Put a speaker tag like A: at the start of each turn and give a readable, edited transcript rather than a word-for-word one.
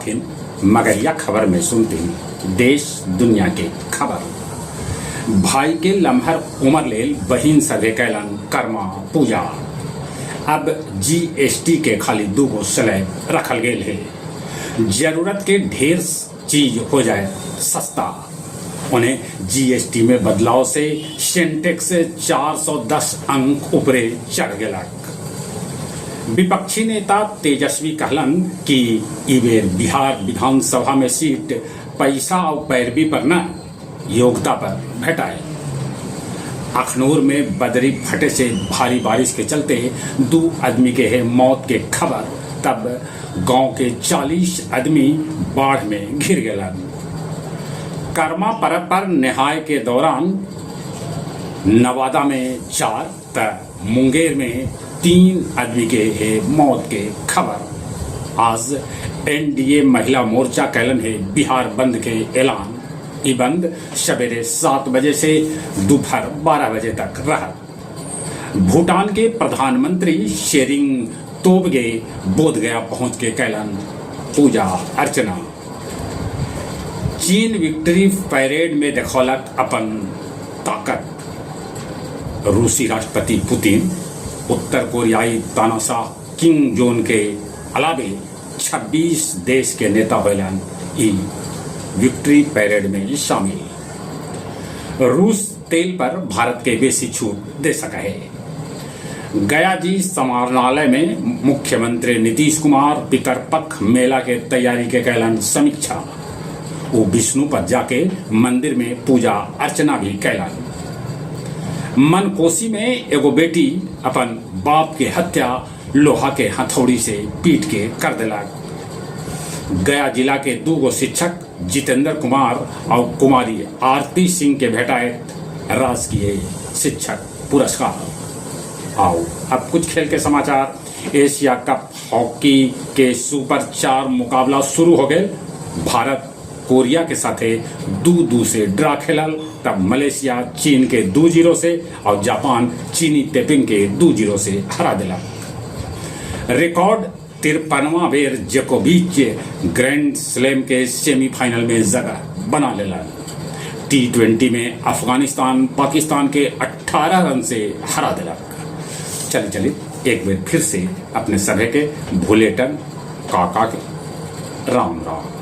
A: साथिन, मगरिया खबर में सुनते देश दुनिया के खबर। भाई के लम्हर उमर लेल बहिन सभे कैलन कर्मा पूजा। अब जीएसटी के खाली 2 स्लैब रखल गेल है। जरूरत के ढेर चीज हो जाए सस्ता। उन्हें जीएसटी में बदलाव से सेंटेक्स 410 अंक ऊपरे चढ़ गलक। विपक्षी नेता तेजस्वी कहलन कि ई बेर बिहार विधानसभा में सीट पैसा और पैरवी पर न, योग्यता पर भेटाए। अखनूर में बदरी फटे से भारी बारिश के चलते 2 आदमी के है मौत के खबर। तब गांव के 40 आदमी बाढ़ में घिर गए। कर्मा पर्व पर नहाय के दौरान नवादा में 4 त मुंगेर में 3 आदमी के है मौत के खबर। आज एनडीए महिला मोर्चा कैलन है बिहार बंद के ऐलान। ये बंद सवेरे 7 बजे से दोपहर 12 बजे तक रहा। भूटान के प्रधानमंत्री शेरिंग तोबगे बोधगया पहुंच के कैलन पूजा अर्चना। चीन विक्ट्री परेड में देखौलक अपन ताकत। रूसी राष्ट्रपति पुतिन, उत्तर कोरियाई तानाशाह किम जोंग के अलावे 26 देश के नेता होलन ई विक्ट्री परेड में शामिल। रूस तेल पर भारत के बेसी छूट दे सका है। गया जी समाहरणालय में मुख्यमंत्री नीतीश कुमार पितरपक्ष मेला के तैयारी के कैलन समीक्षा। वो विष्णुपद जाके मंदिर में पूजा अर्चना भी कैलन। मनकोसी में एगो बेटी अपन बाप के हत्या लोहा के हथौड़ी से पीट के कर दिलक। गया जिला के 2 शिक्षक जितेंद्र कुमार और कुमारी आरती सिंह के भेटाए राजकीय शिक्षक पुरस्कार। आओ अब कुछ खेल के समाचार। एशिया कप हॉकी के सुपर 4 मुकाबला शुरू हो गए। भारत कोरिया के साथे 2-2 से ड्रा खेलल। तब मलेशिया चीन के 2-0 से और जापान चीनी तेपिंग के 2-0 से हरा दिला। रिकॉर्ड 53वां बेर जोकोविच ग्रैंड स्लैम के सेमीफाइनल में जगह बना लेला। T20 में अफगानिस्तान पाकिस्तान के 18 रन से हरा दिला। चलिए एक बार फिर से अपने सभी के भूलेटन काका के राम राम।